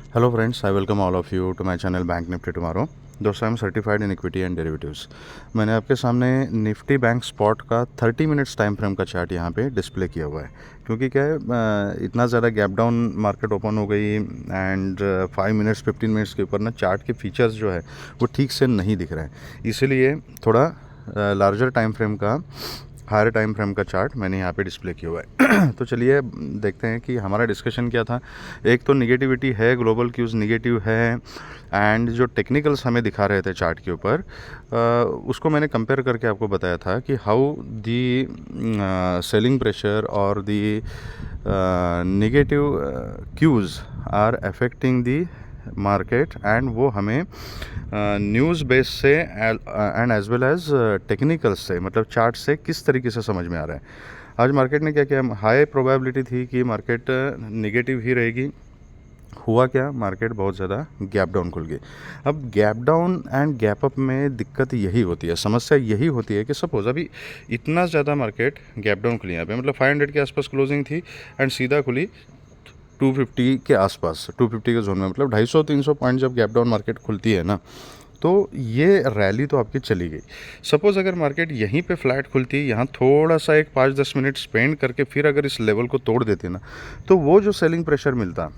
Hello friends, I welcome all of you to my channel bank Nifty tomorrow. दोस्तों, I am certified in equity and derivatives. मैंने आपके सामने Nifty bank spot का 30 minutes time frame का chart यहाँ पे display किया हुआ है, क्योंकि क्या है, इतना ज़्यादा गैप डाउन मार्केट ओपन हो गई एंड 5 मिनट्स 15 मिनट्स के ऊपर ना चार्ट के फीचर्स जो है वो ठीक से नहीं दिख रहे हैं, इसीलिए थोड़ा लार्जर टाइम फ्रेम का, हायर टाइम फ्रेम का चार्ट मैंने यहाँ पे डिस्प्ले किया हुआ है। तो चलिए देखते हैं कि हमारा डिस्कशन क्या था। एक तो निगेटिविटी है, ग्लोबल क्यूज़ निगेटिव है, एंड जो टेक्निकल्स हमें दिखा रहे थे चार्ट के ऊपर, उसको मैंने कंपेयर करके आपको बताया था कि हाउ दी सेलिंग प्रेशर और the negative cues are affecting the market, and वो हमें न्यूज़ बेस से and as well as technicals से, मतलब चार्ट से किस तरीके से समझ में आ रहा है। आज मार्केट ने क्या किया, हाई प्रोबेबिलिटी थी कि मार्केट निगेटिव ही रहेगी। हुआ क्या, मार्केट बहुत ज़्यादा गैप डाउन खुल गई। अब gap down and gap up में दिक्कत यही होती है, समस्या यही होती है कि सपोज अभी इतना ज़्यादा मार्केट गैप डाउन खुली यहाँ पे, मतलब 500 के आसपास क्लोजिंग थी एंड सीधा खुली 250 के आसपास, 250 के जोन में, मतलब 250-300 पॉइंट जब गैप डाउन मार्केट खुलती है ना, तो ये रैली तो आपकी चली गई। सपोज़ अगर मार्केट यहीं पे फ्लैट खुलती, यहाँ थोड़ा सा एक 5-10 मिनट स्पेंड करके फिर अगर इस लेवल को तोड़ देती ना, तो वो जो सेलिंग प्रेशर मिलता,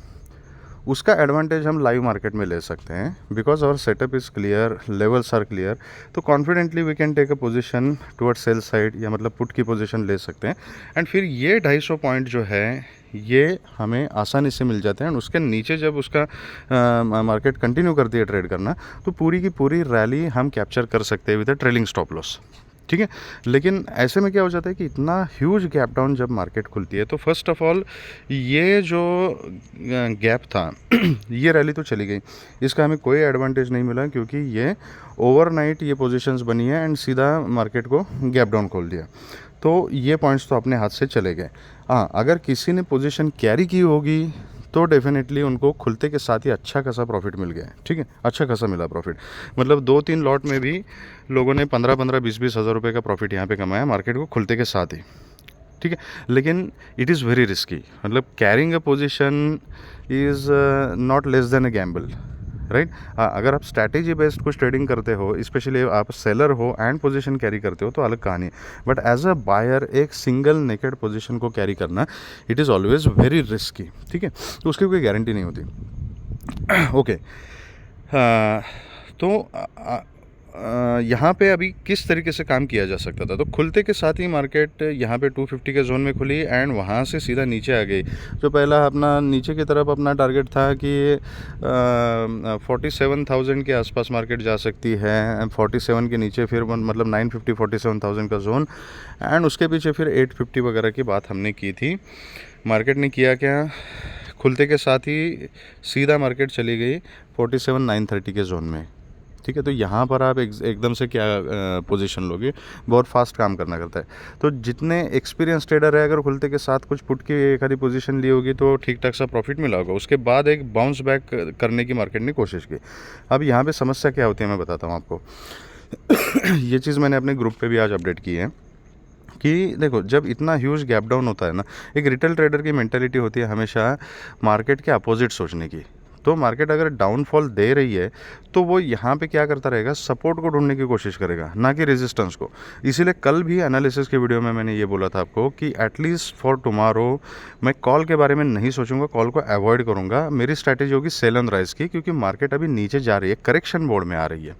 उसका एडवांटेज हम लाइव मार्केट में ले सकते हैं, because our setup is clear, levels are clear. तो confidently we can take a position towards sell side, या मतलब पुट की पोजीशन ले सकते हैं, एंड फिर ये 250 पॉइंट जो है ये हमें आसानी से मिल जाते हैं। एंड उसके नीचे जब उसका मार्केट कंटिन्यू करती है ट्रेड करना, तो पूरी की पूरी रैली हम कैप्चर कर सकते हैं with a trailing stop loss, ठीक है। लेकिन ऐसे में क्या हो जाता है कि इतना ह्यूज गैप डाउन जब मार्केट खुलती है, तो फर्स्ट ऑफ ऑल ये जो गैप था ये रैली तो चली गई, इसका हमें कोई एडवांटेज नहीं मिला, क्योंकि ये ओवरनाइट ये पोजीशंस बनी है एंड सीधा मार्केट को गैप डाउन खोल दिया। तो ये पॉइंट्स तो अपने हाथ से चले गए। हाँ, अगर किसी ने पोजीशन कैरी की होगी तो डेफिनेटली उनको खुलते के साथ ही अच्छा खासा प्रॉफिट मिल गया है, ठीक है, अच्छा खासा मिला प्रॉफिट। मतलब 2-3 लॉट में भी लोगों ने 15-15, 20-20 हज़ार रुपये का प्रॉफिट यहाँ पे कमाया मार्केट को खुलते के साथ ही, ठीक है। लेकिन इट इज़ वेरी रिस्की, मतलब carrying a position is not less than a gamble, right. अगर आप स्ट्रैटेजी बेस्ड कुछ ट्रेडिंग करते हो, स्पेशली आप सेलर हो एंड पोजीशन कैरी करते हो, तो अलग कहानी है। बट एज अ बायर एक सिंगल नेकेड पोजीशन को कैरी करना, it is always very risky, ठीक है। तो उसकी कोई गारंटी नहीं होती। ओके, तो यहाँ पे अभी किस तरीके से काम किया जा सकता था। तो खुलते के साथ ही मार्केट यहाँ पे 250 के जोन में खुली एंड वहाँ से सीधा नीचे आ गई। जो पहला अपना नीचे की तरफ अपना टारगेट था कि 47,000 के आसपास मार्केट जा सकती है, 47 के नीचे फिर मतलब 950 47,000 का जोन, एंड उसके पीछे फिर 850 वगैरह की बात हमने की थी। मार्केट ने किया क्या, खुलते के साथ ही सीधा मार्केट चली गई 47,930 के जोन में, ठीक है। तो यहाँ पर आप एकदम से क्या पोजीशन लोगे, बहुत फास्ट काम करना करता है। तो जितने एक्सपीरियंस ट्रेडर है, अगर खुलते के साथ कुछ पुट की एक आधी पोजीशन ली होगी तो ठीक ठाक सा प्रॉफिट मिला होगा। उसके बाद एक बाउंस बैक करने की मार्केट ने कोशिश की। अब यहाँ पे समस्या क्या होती है मैं बताता हूँ आपको। ये चीज़ मैंने अपने ग्रुप पे भी आज अपडेट की है कि देखो, जब इतना ह्यूज गैप डाउन होता है ना, एक रिटेल ट्रेडर की मेंटालिटी होती है हमेशा मार्केट के अपोजिट सोचने की। तो मार्केट अगर डाउनफॉल दे रही है तो वो यहाँ पे क्या करता रहेगा, सपोर्ट को ढूंढने की कोशिश करेगा, ना कि रेजिस्टेंस को। इसीलिए कल भी एनालिसिस के वीडियो में मैंने ये बोला था आपको कि एटलीस्ट फॉर टुमारो मैं कॉल के बारे में नहीं सोचूंगा, कॉल को अवॉइड करूंगा। मेरी स्ट्रैटेजी होगी सेल ऑन राइज की, क्योंकि मार्केट अभी नीचे जा रही है, करेक्शन मोड में आ रही है।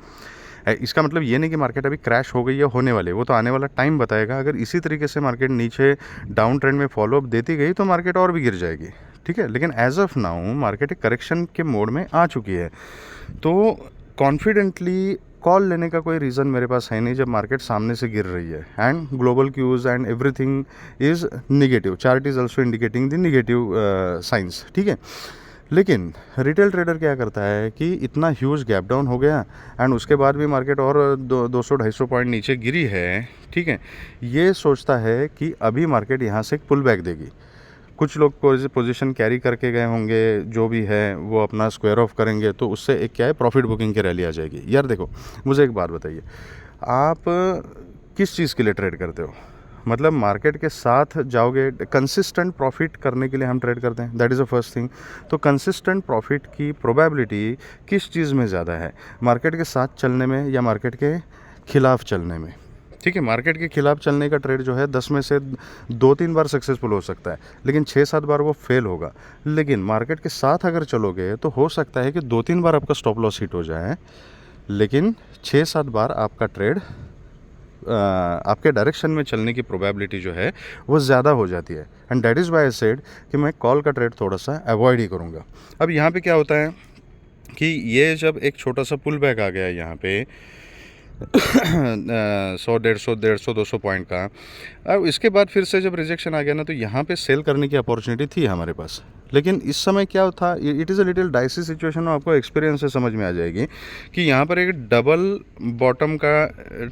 इसका मतलब ये नहीं कि मार्केट अभी क्रैश हो गई है, होने वाली है, वो तो आने वाला टाइम बताएगा। अगर इसी तरीके से मार्केट नीचे डाउन ट्रेंड में फॉलोअप देती गई तो मार्केट और भी गिर जाएगी, ठीक है। लेकिन एज ऑफ नाउ मार्केट एक करेक्शन के मोड में आ चुकी है। तो कॉन्फिडेंटली कॉल लेने का कोई रीज़न मेरे पास है नहीं जब मार्केट सामने से गिर रही है and global queues and everything is negative, chart is also indicating the negative science, ठीक है। लेकिन रिटेल ट्रेडर क्या करता है कि इतना ह्यूज गैप डाउन हो गया एंड उसके बाद भी मार्केट और 200-250 पॉइंट नीचे गिरी है, ठीक है। ये सोचता है कि अभी मार्केट यहाँ से एक पुल बैक देगी। कुछ लोग पोजीशन कैरी करके गए होंगे, जो भी है वो अपना स्क्वायर ऑफ करेंगे, तो उससे एक क्या है, प्रॉफिट बुकिंग की रैली आ जाएगी। यार देखो, मुझे एक बात बताइए, आप किस चीज़ के लिए ट्रेड करते हो? मतलब मार्केट के साथ जाओगे। कंसिस्टेंट प्रॉफिट करने के लिए हम ट्रेड करते हैं, that is the first thing. तो कंसिस्टेंट प्रॉफिट की प्रोबेबिलिटी किस चीज़ में ज़्यादा है, मार्केट के साथ चलने में या मार्केट के खिलाफ चलने में? ठीक है, मार्केट के खिलाफ चलने का ट्रेड जो है 10 में से 2-3 बार सक्सेसफुल हो सकता है, लेकिन 6-7 बार वो फेल होगा। लेकिन मार्केट के साथ अगर चलोगे तो हो सकता है कि 2-3 बार आपका स्टॉप लॉस हिट हो जाए, लेकिन 6-7 बार आपका ट्रेड आपके डायरेक्शन में चलने की प्रोबेबिलिटी जो है वो ज़्यादा हो जाती है। And that is why I said कि मैं कॉल का ट्रेड थोड़ा सा अवॉइड ही करूँगा। अब यहाँ पे क्या होता है कि ये जब एक छोटा सा पुल बैक आ गया है यहाँ पे 100, 150, 200 पॉइंट का, अब इसके बाद फिर से जब रिजेक्शन आ गया ना, तो यहाँ पे सेल करने की अपॉर्चुनिटी थी हमारे पास। लेकिन इस समय क्या था, it is a little dicey situation, आपको एक्सपीरियंस से समझ में आ जाएगी कि यहाँ पर एक डबल बॉटम का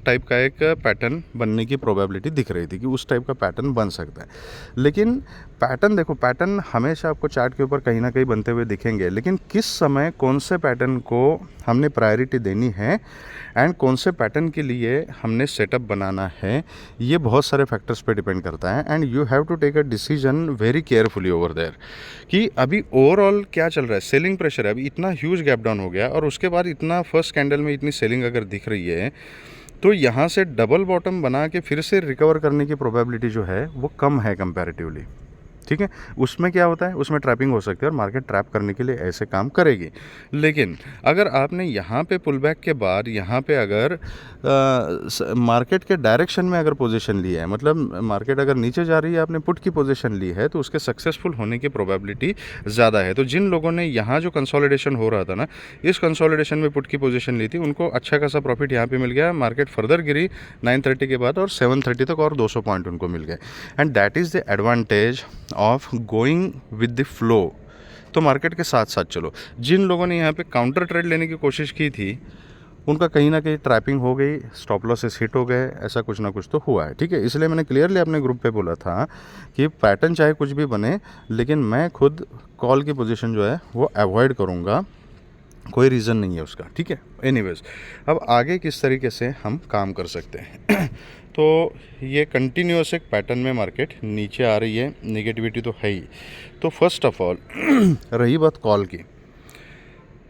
टाइप का एक पैटर्न बनने की प्रोबेबिलिटी दिख रही थी कि उस टाइप का पैटर्न बन सकता है। लेकिन पैटर्न देखो, पैटर्न हमेशा आपको चार्ट के ऊपर कहीं ना कहीं बनते हुए दिखेंगे, लेकिन किस समय कौन से पैटर्न को हमने प्रायोरिटी देनी है एंड कौन से पैटर्न के लिए हमने सेटअप बनाना है, ये बहुत सारे फैक्टर्स पे डिपेंड करता है। And you have to take a decision very carefully over there कि अभी ओवरऑल क्या चल रहा है। सेलिंग प्रेशर है, अभी इतना ह्यूज गैप डाउन हो गया और उसके बाद इतना फर्स्ट कैंडल में इतनी सेलिंग अगर दिख रही है, तो यहाँ से डबल बॉटम बना के फिर से रिकवर करने की प्रोबेबिलिटी जो है वो कम है कंपैरेटिवली। ठीक है, उसमें क्या होता है, उसमें ट्रैपिंग हो सकती है और मार्केट ट्रैप करने के लिए ऐसे काम करेगी। लेकिन अगर आपने यहाँ पे पुल बैक के बाद यहाँ पे अगर मार्केट के डायरेक्शन में अगर पोजीशन ली है, मतलब मार्केट अगर नीचे जा रही है, आपने पुट की पोजीशन ली है, तो उसके सक्सेसफुल होने की प्रोबेबिलिटी ज़्यादा है। तो जिन लोगों ने यहाँ जो कंसोलिडेशन हो रहा था ना, इस कंसोलिडेशन में पुट की पोजीशन ली थी, उनको अच्छा खासा प्रॉफिट यहाँ पे मिल गया। मार्केट फर्दर गिरी 9:30 के बाद और 7:30 तक और 200 पॉइंट उनको मिल गए। And that is the advantage of going with the flow. तो मार्केट के साथ साथ चलो। जिन लोगों ने यहाँ पे काउंटर ट्रेड लेने की कोशिश की थी, उनका कहीं ना कहीं ट्रैपिंग हो गई, स्टॉप लॉसेस हिट हो गए, ऐसा कुछ ना कुछ तो हुआ है। ठीक है, इसलिए मैंने क्लियरली अपने ग्रुप पे बोला था कि पैटर्न चाहे कुछ भी बने, लेकिन मैं खुद कॉल की पोजीशन जो है वो अवॉइड करूँगा, कोई रीज़न नहीं है उसका। ठीक है, एनीवेज, अब आगे किस तरीके से हम काम कर सकते हैं तो ये कंटिन्यूस एक पैटर्न में मार्केट नीचे आ रही है, नेगेटिविटी तो है ही। तो फर्स्ट ऑफ ऑल रही बात कॉल की,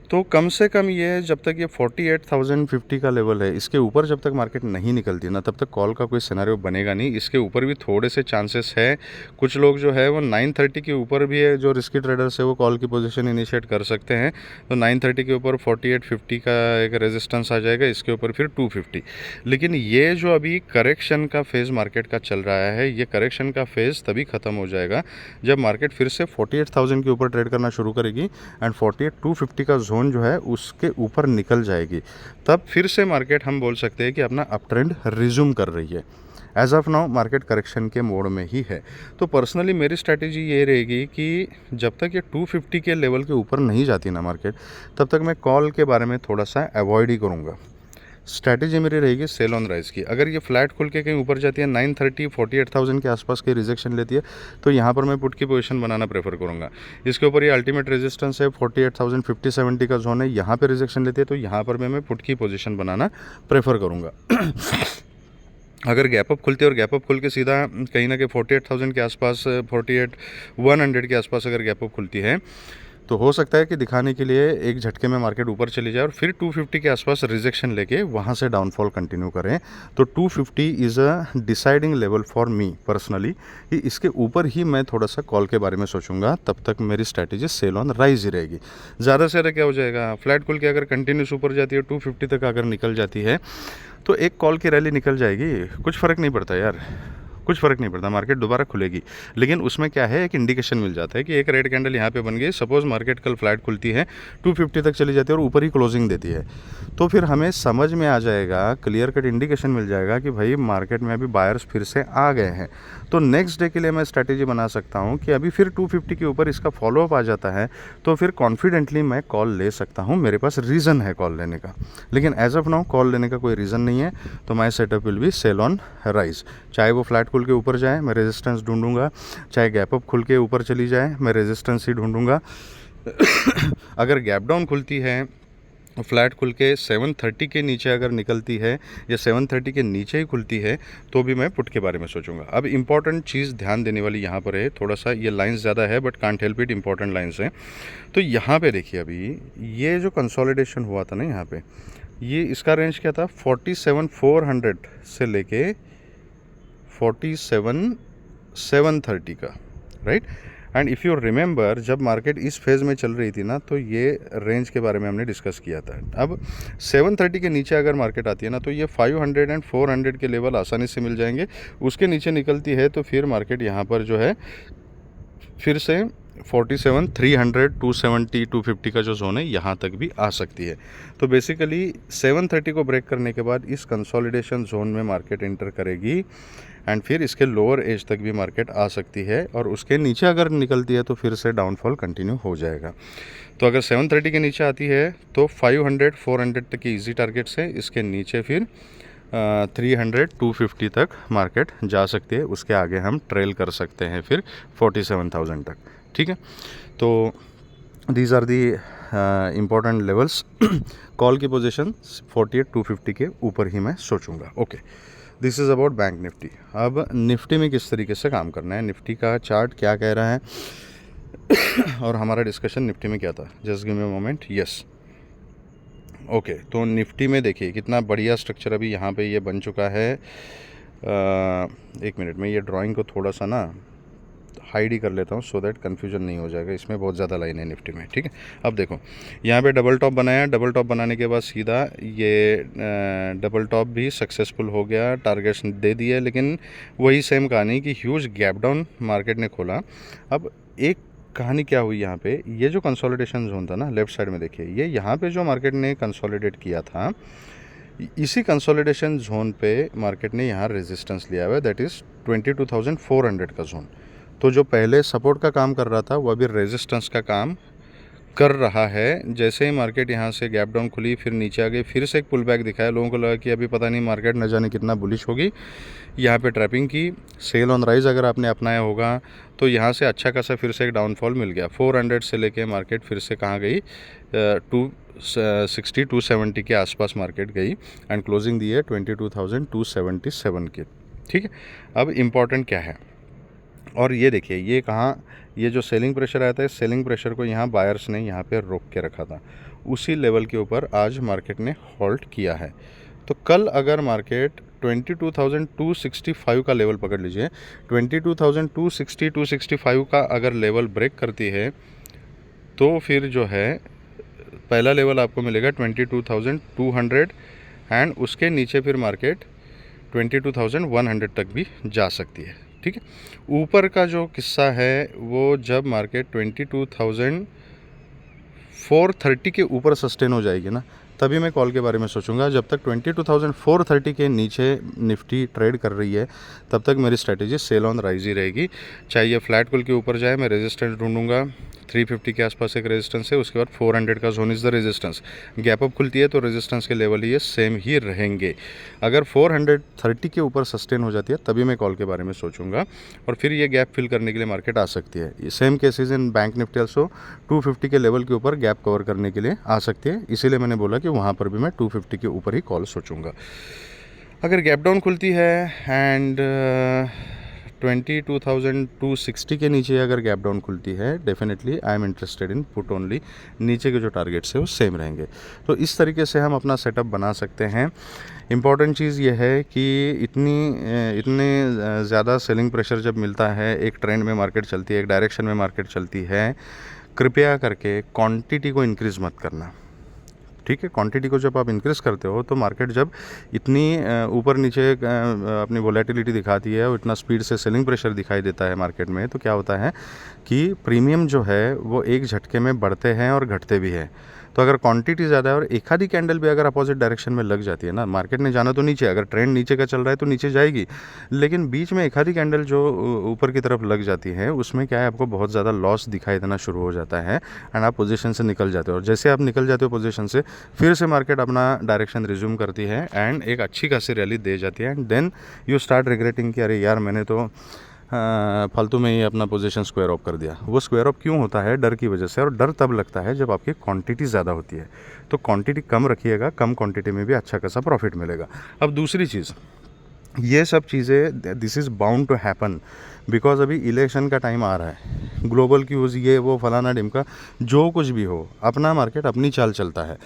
तो कम से कम ये जब तक ये 48,050 का लेवल है, इसके ऊपर जब तक मार्केट नहीं निकलती ना, तब तक कॉल का कोई सिनेरियो बनेगा नहीं। इसके ऊपर भी थोड़े से चांसेस है। कुछ लोग जो है वो 9:30 के ऊपर भी है, जो रिस्की ट्रेडर्स है वो कॉल की पोजीशन इनिशिएट कर सकते हैं। तो 9:30 के ऊपर 4850 का एक रेजिस्टेंस आ जाएगा, इसके ऊपर फिर 250। लेकिन ये जो अभी करेक्शन का फेज़ मार्केट का चल रहा है, ये करेक्शन का फेज़ तभी ख़त्म हो जाएगा जब मार्केट फिर से 48,000 के ऊपर ट्रेड करना शुरू करेगी एंड 48,250 का जोन जो है उसके ऊपर निकल जाएगी। तब फिर से मार्केट हम बोल सकते हैं कि अपना अप ट्रेंड रिज्यूम कर रही है। As of now market correction के मोड में ही है। तो पर्सनली मेरी स्ट्रैटेजी ये रहेगी कि जब तक ये 250 के लेवल के ऊपर नहीं जाती ना मार्केट, तब तक मैं कॉल के बारे में थोड़ा सा अवॉइड ही करूँगा। स्ट्रैटेजी मेरी रहेगी सेल ऑन राइज की। अगर ये फ्लैट खुल के कहीं ऊपर जाती है, 9:30 48,000 के आसपास की रिजेक्शन लेती है, तो यहाँ पर मैं पुट की पोजीशन बनाना प्रेफर करूँगा। इसके ऊपर ये अल्टीमेट रेजिस्टेंस है 48,050-70 का जोन है, यहाँ पे रिजेक्शन लेती है, तो यहाँ पर मैं पुट की पोजीशन बनाना प्रेफर करूँगा। अगर गैप अप खुलती है और गैप अप खुल के सीधा कहीं ना कहीं 48,000 के आसपास, 48,100 के आसपास अगर गैप अप खुलती है, तो हो सकता है कि दिखाने के लिए एक झटके में मार्केट ऊपर चली जाए और फिर 250 के आसपास रिजेक्शन लेके वहाँ से डाउनफॉल कंटिन्यू करें। तो 250 is a deciding level for me personally, कि इसके ऊपर ही मैं थोड़ा सा कॉल के बारे में सोचूंगा। तब तक मेरी स्ट्रैटेजी सेल ऑन राइज ही रहेगी। ज़्यादा से ज़्यादा क्या हो जाएगा, फ्लैट खुल के अगर कंटिन्यूस ऊपर जाती है, 250 तक अगर निकल जाती है, तो एक कॉल की रैली निकल जाएगी, कुछ फ़र्क नहीं पड़ता यार, कुछ फ़र्क नहीं पड़ता, मार्केट दोबारा खुलेगी। लेकिन उसमें क्या है, एक इंडिकेशन मिल जाता है कि एक रेड कैंडल यहाँ पे बन गई। सपोज़ मार्केट कल फ्लैट खुलती है, 250 तक चली जाती है और ऊपर ही क्लोजिंग देती है, तो फिर हमें समझ में आ जाएगा, क्लियर कट इंडिकेशन मिल जाएगा कि भाई मार्केट में अभी बायर्स फिर से आ गए हैं। तो नेक्स्ट डे के लिए मैं स्ट्रैटेजी बना सकता हूँ कि अभी फिर 250 के ऊपर इसका फॉलोअप आ जाता है, तो फिर कॉन्फिडेंटली मैं कॉल ले सकता हूँ, मेरे पास रीज़न है कॉल लेने का। लेकिन एज ऑफ नाउ कॉल लेने का कोई रीज़न नहीं है, तो my setup will be sell on rise. चाहे वो फ्लैट खुल के ऊपर जाए, मैं रेजिस्टेंस ढूंढूंगा, चाहे गैप अप खुल के ऊपर चली जाए, मैं रेजिस्टेंस ही ढूंढूंगा। अगर गैप डाउन खुलती है फ्लैट खुल के 730 के नीचे अगर निकलती है या 730 के नीचे ही खुलती है तो भी मैं पुट के बारे में सोचूंगा। अब इम्पॉर्टेंट चीज़ ध्यान देने वाली यहाँ पर है, थोड़ा सा ये लाइंस ज़्यादा है but can't help it, important lines हैं। तो यहाँ पे देखिए अभी ये जो कंसोलिडेशन हुआ था ना यहाँ पे, ये इसका रेंज क्या था 47,400 से लेके 47,730 का, right. And if you remember जब मार्केट इस फेज़ में चल रही थी ना तो ये रेंज के बारे में हमने डिस्कस किया था। अब 730 के नीचे अगर मार्केट आती है ना तो ये 500 एंड 400 के लेवल आसानी से मिल जाएंगे। उसके नीचे निकलती है तो फिर मार्केट यहाँ पर जो है फिर से 47, 300, 270, 250 का जो जोन है यहाँ तक भी आ सकती है। तो बेसिकली 730 को ब्रेक करने के बाद इस कंसोलिडेशन जोन में मार्केट एंटर करेगी एंड फिर इसके लोअर एज तक भी मार्केट आ सकती है, और उसके नीचे अगर निकलती है तो फिर से डाउनफॉल कंटिन्यू हो जाएगा। तो अगर 730 के नीचे आती है तो 500, 400 तक की ईजी टारगेट्स है, इसके नीचे फिर 300, 250 तक मार्केट जा सकती है। उसके आगे हम ट्रेल कर सकते हैं फिर 47,000 तक, ठीक है। तो these are the important levels. Call की पोजीशन 48,250 के ऊपर ही मैं सोचूंगा। Okay, this is about bank Nifty. अब निफ्टी में किस तरीके से काम करना है, निफ्टी का चार्ट क्या कह रहा है और हमारा डिस्कशन निफ्टी में क्या था। Just give me a moment. Yes, okay, तो निफ्टी में देखिए कितना बढ़िया स्ट्रक्चर अभी यहाँ पे ये बन चुका है। एक मिनट में ये ड्राइंग को थोड़ा सा ना हाइड ही कर लेता हूँ सो दैट कन्फ्यूजन नहीं हो जाएगा, इसमें बहुत ज़्यादा लाइन है निफ्टी में, ठीक है। अब देखो यहाँ पे डबल टॉप बनाया, डबल टॉप बनाने के बाद सीधा ये डबल टॉप भी सक्सेसफुल हो गया, टारगेट्स दे दिए, लेकिन वही सेम कहानी कि ह्यूज गैप डाउन मार्केट ने खोला। अब एक कहानी क्या हुई यहाँ पे, ये जो कंसोलिडेशन जोन था ना लेफ्ट साइड में देखिए, ये यहाँ पे जो मार्केट ने कंसोलिडेट किया था, इसी कंसोलिडेशन जोन पे मार्केट ने यहाँ रेजिस्टेंस लिया हुआ है, दैट इज़ 22,400 का जोन। तो जो पहले सपोर्ट का काम कर रहा था वो अभी रेजिस्टेंस का काम कर रहा है। जैसे ही मार्केट यहाँ से गैप डाउन खुली फिर नीचे आ गई, फिर से एक पुल बैक दिखाया, लोगों को लगा कि अभी पता नहीं मार्केट न जाने कितना बुलिश होगी, यहाँ पे ट्रैपिंग की, सेल ऑन राइज अगर आपने अपनाया होगा तो यहाँ से अच्छा खासा फिर से एक डाउनफॉल मिल गया। 400 से लेके मार्केट फिर से कहाँ गई, 260, 270 के आसपास मार्केट गई एंड क्लोजिंग दी है 22,277 की, ठीक है। अब इम्पॉर्टेंट क्या है, और ये देखिए ये कहाँ, ये जो सेलिंग प्रेशर आया था, इस सेलिंग प्रेशर को यहाँ बायर्स ने यहाँ पे रोक के रखा था, उसी लेवल के ऊपर आज मार्केट ने होल्ड किया है। तो कल अगर मार्केट 22,265 का लेवल पकड़ लीजिए, 22,260, 265 का अगर लेवल ब्रेक करती है तो फिर जो है पहला लेवल आपको मिलेगा 22,200 एंड उसके नीचे फिर मार्केट 22,100 तक भी जा सकती है, ठीक है। ऊपर का जो किस्सा है वो जब मार्केट 22,430 के ऊपर सस्टेन हो जाएगी ना तभी मैं कॉल के बारे में सोचूंगा। जब तक 22,430 के नीचे निफ्टी ट्रेड कर रही है तब तक मेरी स्ट्रेटेजी सेल ऑन राइज ही रहेगी। चाहे ये फ्लैट कॉल के ऊपर जाए, मैं रेजिस्टेंस ढूंढूंगा, 350 के आसपास एक रेजिस्टेंस है, उसके बाद 400 का zone is the resistance. Gap up खुलती है तो रेजिस्टेंस के लेवल ये सेम ही रहेंगे। अगर 430 के ऊपर सस्टेन हो जाती है तभी मैं कॉल के बारे में सोचूंगा और फिर ये गैप फिल करने के लिए मार्केट आ सकती है। ये same cases in bank Nifty also 250 के लेवल के ऊपर गैप कवर करने के लिए आ सकती है, इसीलिए मैंने बोला कि वहाँ पर भी मैं 250 के ऊपर ही कॉल सोचूंगा। अगर गैप डाउन खुलती है एंड 22,260 के नीचे अगर गैप डाउन खुलती है, definitely I am interested in put only, नीचे के जो टारगेट्स है वो सेम रहेंगे। तो इस तरीके से हम अपना सेटअप बना सकते हैं। इम्पॉर्टेंट चीज़ ये है कि इतने ज़्यादा सेलिंग प्रेशर जब मिलता है, एक ट्रेंड में मार्केट चलती है, एक डायरेक्शन में मार्केट चलती है, कृपया करके क्वांटिटी को इंक्रीज़ मत करना, ठीक है। क्वांटिटी को जब आप इंक्रीज़ करते हो तो मार्केट जब इतनी ऊपर नीचे अपनी वोलेटिलिटी दिखाती है और इतना स्पीड से सेलिंग प्रेशर दिखाई देता है मार्केट में, तो क्या होता है कि प्रीमियम जो है वो एक झटके में बढ़ते हैं और घटते भी हैं। तो अगर क्वांटिटी ज़्यादा है और एक आधी कैंडल भी अगर अपोजिट डायरेक्शन में लग जाती है ना, मार्केट ने जाना तो नीचे, अगर ट्रेंड नीचे का चल रहा है तो नीचे जाएगी, लेकिन बीच में एक आधी कैंडल जो ऊपर की तरफ लग जाती है उसमें क्या है, आपको बहुत ज़्यादा लॉस दिखाई देना शुरू हो जाता है एंड आप पोजीशन से निकल जाते हो। और जैसे आप निकल जाते हो पोजीशन से, फिर से मार्केट अपना डायरेक्शन रिज्यूम करती है एंड एक अच्छी खासी रैली दे जाती है and then you start regretting कि अरे यार मैंने तो फालतू में ही अपना पोजीशन स्क्वायर ऑफ कर दिया। वो स्क्वायर ऑफ क्यों होता है? डर की वजह से, और डर तब लगता है जब आपकी क्वांटिटी ज़्यादा होती है। तो क्वांटिटी कम रखिएगा, कम क्वांटिटी में भी अच्छा खासा प्रॉफिट मिलेगा। अब दूसरी चीज़, ये सब चीज़ें this is bound to happen because अभी इलेक्शन का टाइम आ रहा है। ग्लोबल क्यूज़, ये वो फलाना ढिमका, जो कुछ भी हो, अपना मार्केट अपनी चाल चलता है।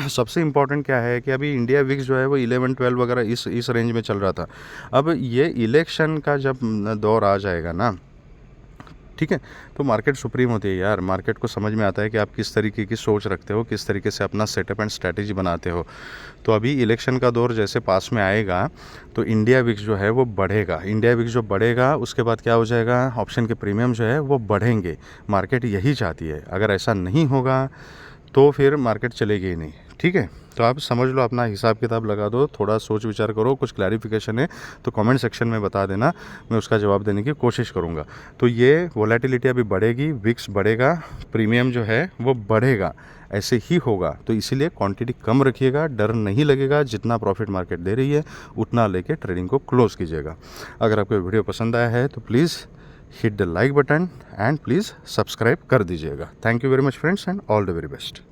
सबसे इम्पॉर्टेंट क्या है कि अभी इंडिया विक्स जो है वो 11-12 वगैरह इस रेंज में चल रहा था। अब ये इलेक्शन का जब दौर आ जाएगा ना, ठीक है, तो मार्केट सुप्रीम होती है यार। मार्केट को समझ में आता है कि आप किस तरीके की सोच रखते हो, किस तरीके से अपना सेटअप एंड स्ट्रैटेजी बनाते हो। तो अभी इलेक्शन का दौर जैसे पास में आएगा तो इंडिया विक्स जो है वो बढ़ेगा। इंडिया विक्स जो बढ़ेगा उसके बाद क्या हो जाएगा, ऑप्शन के प्रीमियम जो है वो बढ़ेंगे। मार्केट यही चाहती है। अगर ऐसा नहीं होगा तो फिर मार्केट चलेगी ही नहीं। ठीक है, तो आप समझ लो, अपना हिसाब किताब लगा दो, थोड़ा सोच विचार करो। कुछ क्लैरिफिकेशन है तो कमेंट सेक्शन में बता देना, मैं उसका जवाब देने की कोशिश करूँगा। तो ये वोलेटिलिटी अभी बढ़ेगी, विक्स बढ़ेगा, प्रीमियम जो है वो बढ़ेगा, ऐसे ही होगा। तो इसीलिए क्वांटिटी कम रखिएगा, डर नहीं लगेगा। जितना प्रॉफिट मार्केट दे रही है उतना लेके ट्रेडिंग को क्लोज कीजिएगा। अगर आपको वीडियो पसंद आया है तो please hit the like button and please subscribe कर दीजिएगा। Thank you very much friends and all the very best.